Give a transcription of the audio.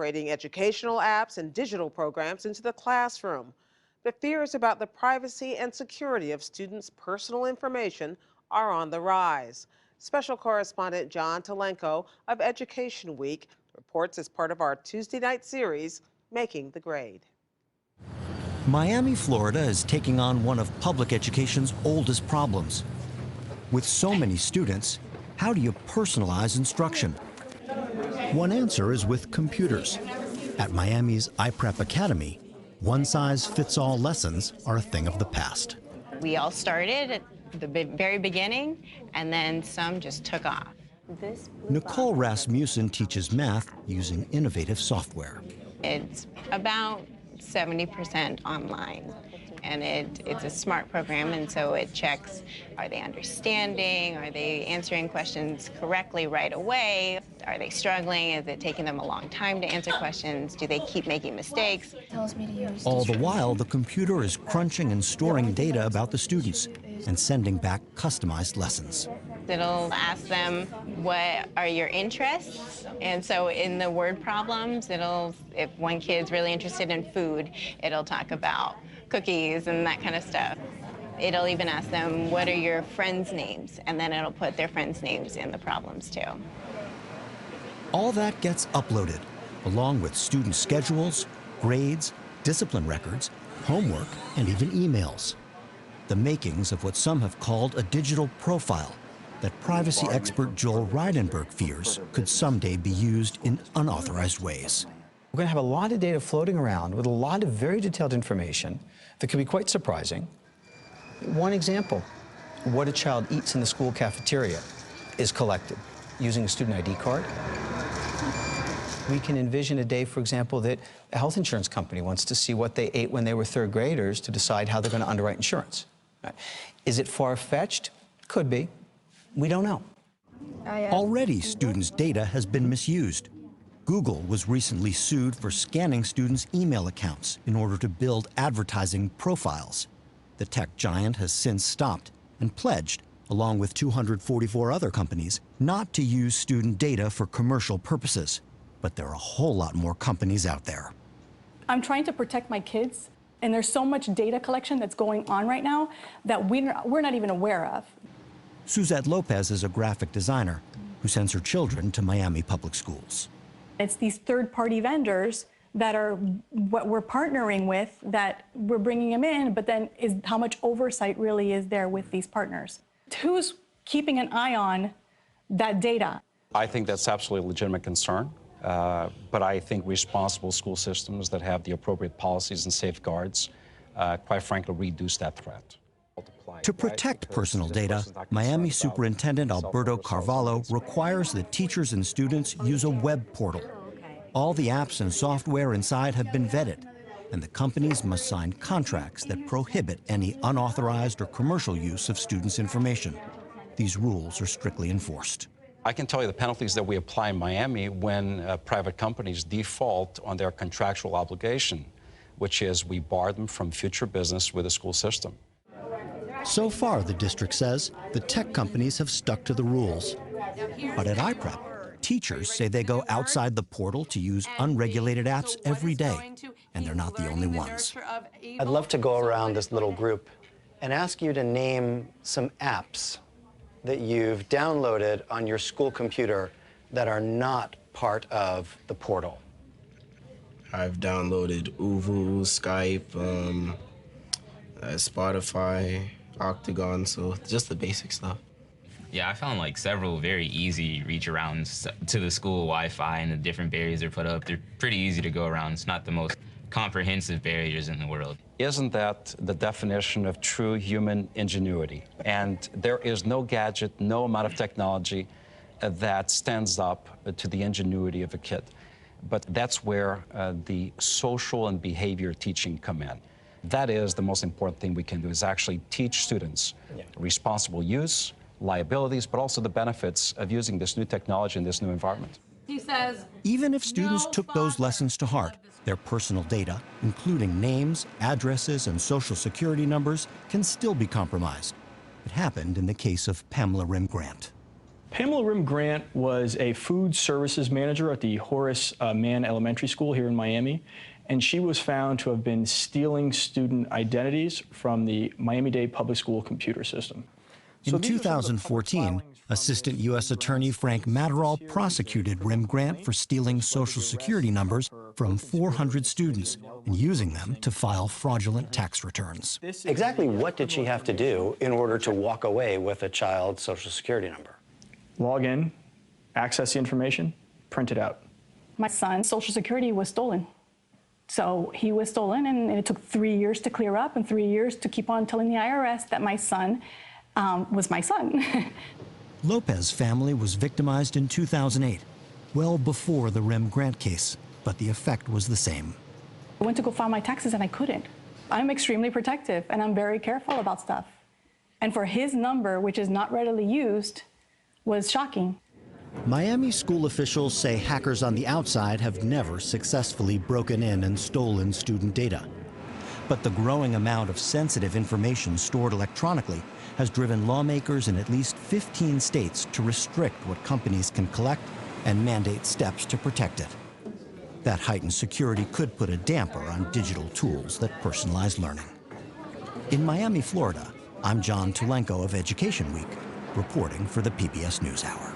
integrating educational apps and digital programs into the classroom. The fears about the privacy and security of students' personal information are on the rise. Special correspondent John Talenko of Education Week reports as part of our Tuesday night series, Making the Grade. Miami, Florida is taking on one of public education's oldest problems. With so many students, how do you personalize instruction? One answer is with computers. At Miami's iPrep Academy, one-size-fits-all lessons are a thing of the past. We all started at the very beginning, and then some just took off. Nicole Rasmussen teaches math using innovative software. It's about 70% online, and it's a smart program, and so it checks, are they understanding, are they answering questions correctly right away, are they struggling, is it taking them a long time to answer questions, do they keep making mistakes? All the while, the computer is crunching and storing data about the students and sending back customized lessons. It'll ask them, what are your interests? And so in the word problems, if one kid's really interested in food, it'll talk about cookies and that kind of stuff. It'll even ask them, what are your friends' names? And then it'll put their friends' names in the problems too. All that gets uploaded, along with student schedules, grades, discipline records, homework, and even emails. The makings of what some have called a digital profile that privacy expert Joel Reidenberg fears could someday be used in unauthorized ways. We're going to have a lot of data floating around with a lot of very detailed information that can be quite surprising. One example, what a child eats in the school cafeteria is collected using a student ID card. We can envision a day, for example, that a health insurance company wants to see what they ate when they were third graders to decide how they're going to underwrite insurance. Is it far-fetched? Could be. We don't know. Already, students' data has been misused. Google was recently sued for scanning students' email accounts in order to build advertising profiles. The tech giant has since stopped and pledged, along with 244 other companies, not to use student data for commercial purposes. But there are a whole lot more companies out there. I'm trying to protect my kids, and there's so much data collection that's going on right now that we're not even aware of. Suzette Lopez is a graphic designer who sends her children to Miami Public Schools. It's these third-party vendors that are what we're partnering with, that we're bringing them in, but then how much oversight really is there with these partners? Who's keeping an eye on that data? I think that's absolutely a legitimate concern, but I think responsible school systems that have the appropriate policies and safeguards, quite frankly, reduce that threat. To protect personal data, Miami Superintendent Alberto Carvalho requires that teachers and students use a web portal. All the apps and software inside have been vetted, and the companies must sign contracts that prohibit any unauthorized or commercial use of students' information. These rules are strictly enforced. I can tell you the penalties that we apply in Miami when private companies default on their contractual obligation, which is we bar them from future business with the school system. So far, the district says, the tech companies have stuck to the rules. But at iPrep, teachers say they go outside the portal to use unregulated apps every day, and they're not the only ones. I'd love to go around this little group and ask you to name some apps that you've downloaded on your school computer that are not part of the portal. I've downloaded Uvu, Skype, Spotify, Octagon, so just the basic stuff. Yeah, I found like several very easy reach arounds to the school Wi-Fi, and the different barriers they're put up. They're pretty easy to go around. It's not the most comprehensive barriers in the world. Isn't that the definition of true human ingenuity? And there is no gadget, no amount of technology that stands up to the ingenuity of a kid. But that's where the social and behavior teaching come in. That is the most important thing we can do, is actually teach students responsible use, liabilities, but also the benefits of using this new technology in this new environment. He says, even if students took those lessons to heart, their personal data, including names, addresses, and social security numbers, can still be compromised. It happened in the case of Pamela Rim Grant. Pamela Rim Grant was a food services manager at the Horace Mann Elementary School here in Miami, and she was found to have been stealing student identities from the Miami Dade Public School computer system. In 2014, Assistant U.S. Attorney Frank Matterall prosecuted Rim Grant for stealing Social Security numbers from 400 students and using them to file fraudulent tax returns. Exactly what did she have to do in order to walk away with a child's Social Security number? Log in, access the information, print it out. My son's Social Security was stolen. So he was stolen, and it took 3 years to clear up and 3 years to keep on telling the IRS that my son was my son. Lopez's family was victimized in 2008, well before the Rim Grant case, but the effect was the same. I went to go file my taxes and I couldn't. I'm extremely protective and I'm very careful about stuff. And for his number, which is not readily used, was shocking. Miami school officials say hackers on the outside have never successfully broken in and stolen student data. But the growing amount of sensitive information stored electronically has driven lawmakers in at least 15 states to restrict what companies can collect and mandate steps to protect it. That heightened security could put a damper on digital tools that personalize learning. In Miami, Florida, I'm John Tulenko of Education Week, reporting for the PBS NewsHour.